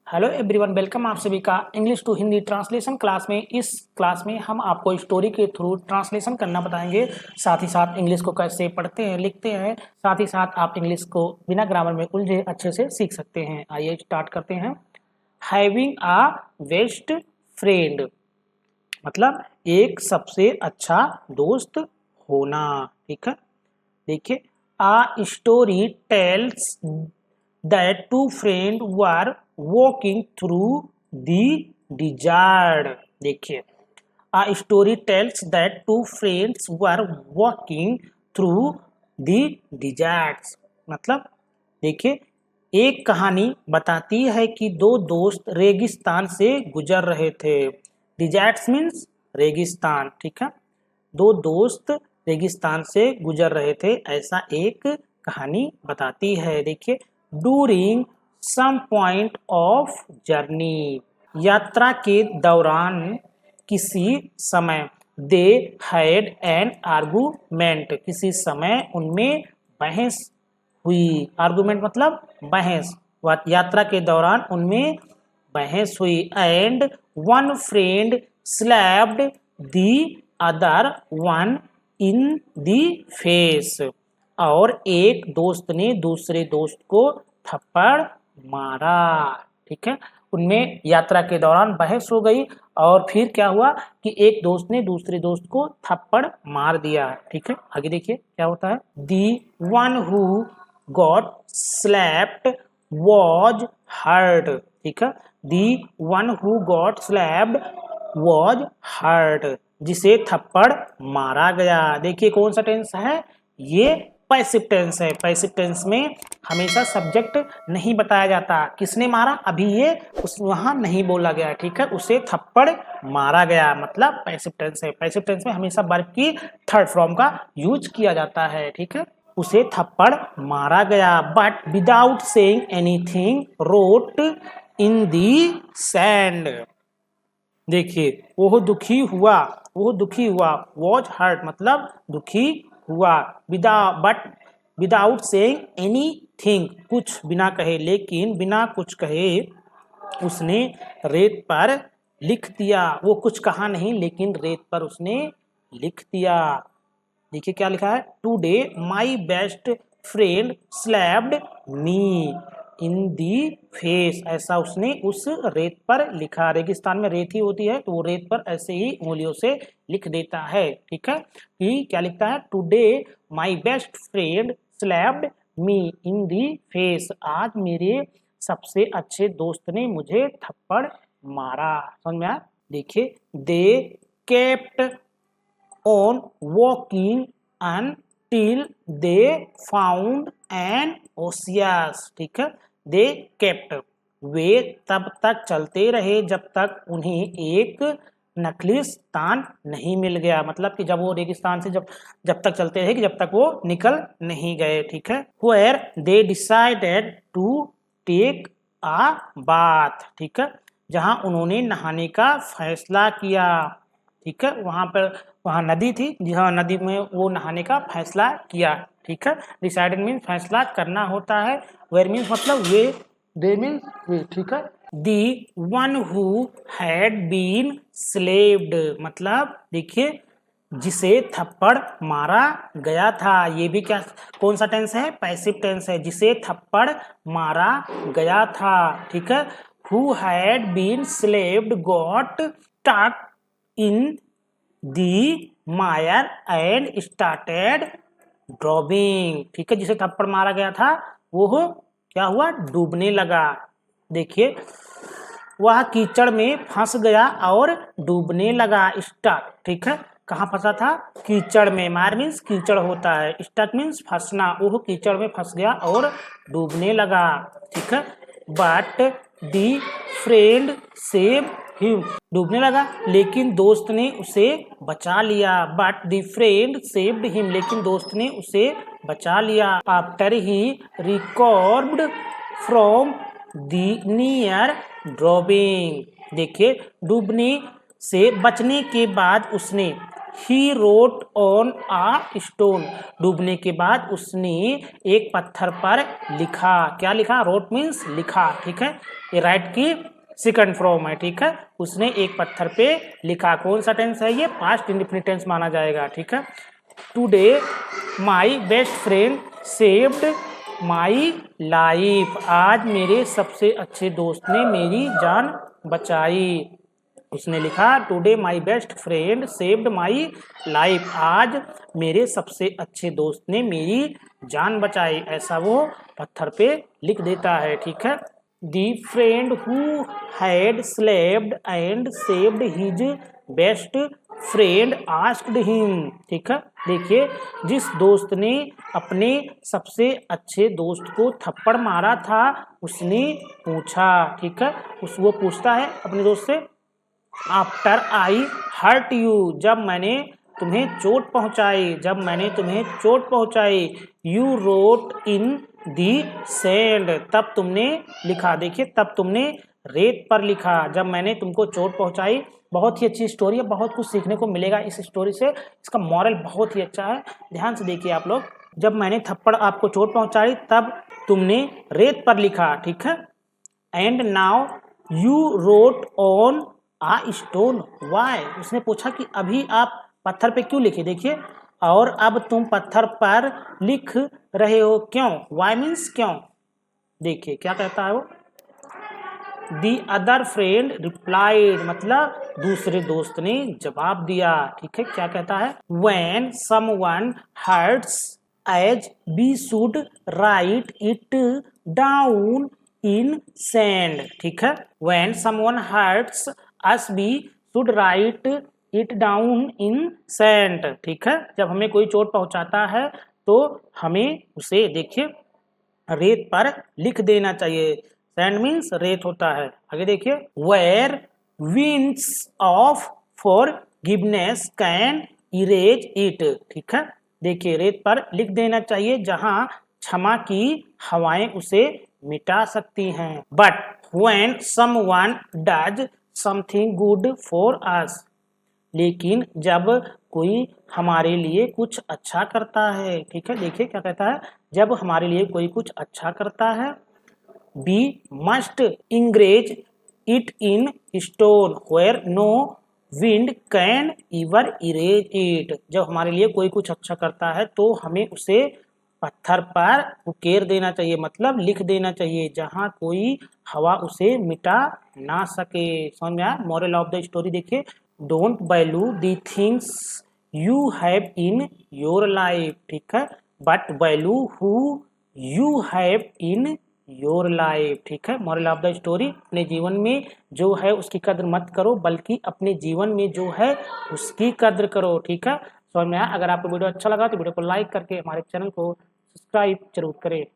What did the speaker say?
Hello everyone, welcome आप सभी का English to Hindi translation class में। इस क्लास में हम आपको स्टोरी के थ्रू ट्रांसलेशन करना बताएंगे। साथ ही साथ इंग्लिश को कैसे पढ़ते हैं, लिखते हैं। साथ ही साथ आप इंग्लिश को बिना ग्रामर में उलझे अच्छे से सीख सकते हैं। आइए स्टार्ट करते हैं। हैविंग आ बेस्ट फ्रेंड मतलब एक सबसे अच्छा दोस्त होना। ठीक है, देखिए, a story tells that two friends were walking through the desert। देखिए, a story tells that two friends were walking through the deserts मतलब देखिए, एक कहानी बताती है कि दो दोस्त रेगिस्तान से गुजर रहे थे। डिजर्ट्स मीन्स रेगिस्तान। ठीक है, दो दोस्त रेगिस्तान से गुजर रहे थे, ऐसा एक कहानी बताती है। देखिए, during some point of journey यात्रा के दौरान किसी समय दे हैड एन आर्गूमेंट किसी समय उनमें बहस हुई। आर्गूमेंट मतलब बहस। यात्रा के दौरान उनमें बहस हुई। And one friend slapped the other one in the face और एक दोस्त ने दूसरे दोस्त को थप्पड़ मारा। ठीक है, उनमें यात्रा के दौरान बहस हो गई और फिर क्या हुआ कि एक दोस्त ने दूसरे दोस्त को थप्पड़ मार दिया। ठीक है, आगे देखिए क्या होता है। The one who got slapped was hurt. ठीक है, the one who got slapped was hurt जिसे थप्पड़ मारा गया। देखिए कौन सा टेंस है, ये पैसिव टेंस है। पैसिव टेंस में हमेशा सब्जेक्ट नहीं बताया जाता। किसने मारा अभी ये वहां नहीं बोला गया। ठीक है, उसे थप्पड़ मारा गया मतलब पैसिव टेंस है। पैसिव टेंस में हमेशा वर्ब की थर्ड फॉर्म का यूज किया जाता है। ठीक है, उसे थप्पड़ मारा गया। But without saying anything wrote in the sand. देखिए, वो दुखी हुआ, वॉज हर्ट मतलब दुखी हुआ। बट विदाउट सेइंग एनीथिंग कुछ बिना कहे, लेकिन बिना कुछ कहे उसने रेत पर लिख दिया। वो कुछ कहा नहीं लेकिन रेत पर उसने लिख दिया। देखिए क्या लिखा है, today my best friend slapped me in the face. ऐसा उसने उस रेत पर लिखा। रेगिस्तान में रेत ही होती है तो वो रेत पर ऐसे ही उंगलियों से लिख देता है। ठीक है, कि क्या लिखता है, today my best friend slapped me in the face. आज मेरे सबसे अच्छे दोस्त ने मुझे थप्पड़ मारा। समझ में आया। देखिए, they kept on walking until they found an oasis। ठीक है, they kept वे तब तक चलते रहे जब तक उन्हें एक नकली स्थान नहीं मिल गया। मतलब कि जब वो रेगिस्तान से जब तक चलते रहे कि जब तक वो निकल नहीं गए। ठीक है, where they decided to take a bath। ठीक है, जहां उन्होंने नहाने का फैसला किया। ठीक है, वहां नदी थी, जहाँ नदी में वो नहाने का फैसला किया। ठीक है, डिसाइडेड मीन्स फैसला करना होता है। वेयर मीन्स मतलब वे, दे मीन्स वे। ठीक है, the one who had been स्लेव्ड मतलब देखिए, जिसे थप्पड़ मारा गया था। ये भी क्या, कौन सा टेंस है, पैसिव टेंस है। जिसे थप्पड़ मारा गया था। ठीक है, who had been slapped got stuck in the mire and started ड्रॉबिंग। ठीक है, जिसे थप्पड़ मारा गया था वो क्या हुआ, डूबने लगा। देखिए, वह कीचड़ में फंस गया और डूबने लगा। स्टक, ठीक है, कहाँ फंसा था, कीचड़ में। मार मीन्स कीचड़ होता है, स्टक मीन्स फंसना। वो कीचड़ में फंस गया और डूबने लगा। ठीक है, but the friend save him डूबने लगा लेकिन दोस्त ने उसे बचा लिया। But the friend saved him लेकिन दोस्त ने उसे बचा लिया। After he recovered from the near drowning. देखिए, डूबने से बचने के बाद उसने he wrote on a stone, डूबने के बाद उसने एक पत्थर पर लिखा। क्या लिखा? रोट मीन्स लिखा, ठीक है। ये राइट की सेकंड फॉर्म है, ठीक है। उसने एक पत्थर पे लिखा। कौन सा टेंस है ये? पास्ट इंडेफिनिट टेंस माना जाएगा, ठीक है। Today my best friend saved my life, आज मेरे सबसे अच्छे दोस्त ने मेरी जान बचाई। उसने लिखा today my best friend saved my life, आज मेरे सबसे अच्छे दोस्त ने मेरी जान बचाई, ऐसा वो पत्थर पे लिख देता है, ठीक है। The friend who had slapped and saved his best friend asked him, ठीक है। देखिए, जिस दोस्त ने अपने सबसे अच्छे दोस्त को थप्पड़ मारा था उसने पूछा, ठीक है। वो पूछता है अपने दोस्त से, आफ्टर आई हर्ट यू, जब मैंने तुम्हें चोट पहुंचाई, जब मैंने तुम्हें चोट पहुंचाई, you wrote in the sand, तब तुमने लिखा। देखिए, तब तुमने रेत पर लिखा, जब मैंने तुमको चोट पहुंचाई। बहुत ही अच्छी स्टोरी है, बहुत कुछ सीखने को मिलेगा इस स्टोरी से। इसका मॉरल बहुत ही अच्छा है, ध्यान से देखिए आप लोग। जब मैंने थप्पड़ आपको चोट पहुंचाई तब तुमने रेत पर लिखा, ठीक है। And now you wrote on a stone why, उसने पूछा कि अभी आप पत्थर पे क्यों लिखे। देखिए, और अब तुम पत्थर पर लिख रहे हो, क्यों? वाई मीन्स क्यों। देखिए क्या कहता है वो, दी अदर फ्रेंड रिप्लाइड, मतलब दूसरे दोस्त ने जवाब दिया, ठीक है। क्या कहता है, when someone hurts us we should write it down in sand, ठीक है। When someone hurts us we should write it down in sand, ठीक है। जब हमें कोई चोट पहुंचाता है तो हमें उसे, देखिए, रेत पर लिख देना चाहिए। सैंड मीन्स रेत होता है। आगे देखिए, where winds of forgiveness can erase it, ठीक है। देखिए, रेत पर लिख देना चाहिए जहां क्षमा की हवाएं उसे मिटा सकती हैं। But when someone does something good for us, लेकिन जब कोई हमारे लिए कुछ अच्छा करता है, ठीक है। देखिए क्या कहता है, जब हमारे लिए कोई कुछ अच्छा करता है, we must engrave it in stone where no wind can ever erase it, जब हमारे लिए कोई कुछ अच्छा करता है तो हमें उसे पत्थर पर उकेर देना चाहिए, मतलब लिख देना चाहिए, जहां कोई हवा उसे मिटा ना सके। समझ में आया? मॉरल ऑफ द स्टोरी देखिए, don't value the things you have in your life, ठीक है, but value who you have in your life, ठीक है। मॉरल ऑफ द स्टोरी, अपने जीवन में जो है उसकी कद्र मत करो, बल्कि अपने जीवन में जो है उसकी कद्र करो, ठीक है। समझ में आया? अगर आपको वीडियो अच्छा लगा तो वीडियो को लाइक करके हमारे चैनल को सब्सक्राइब जरूर करें।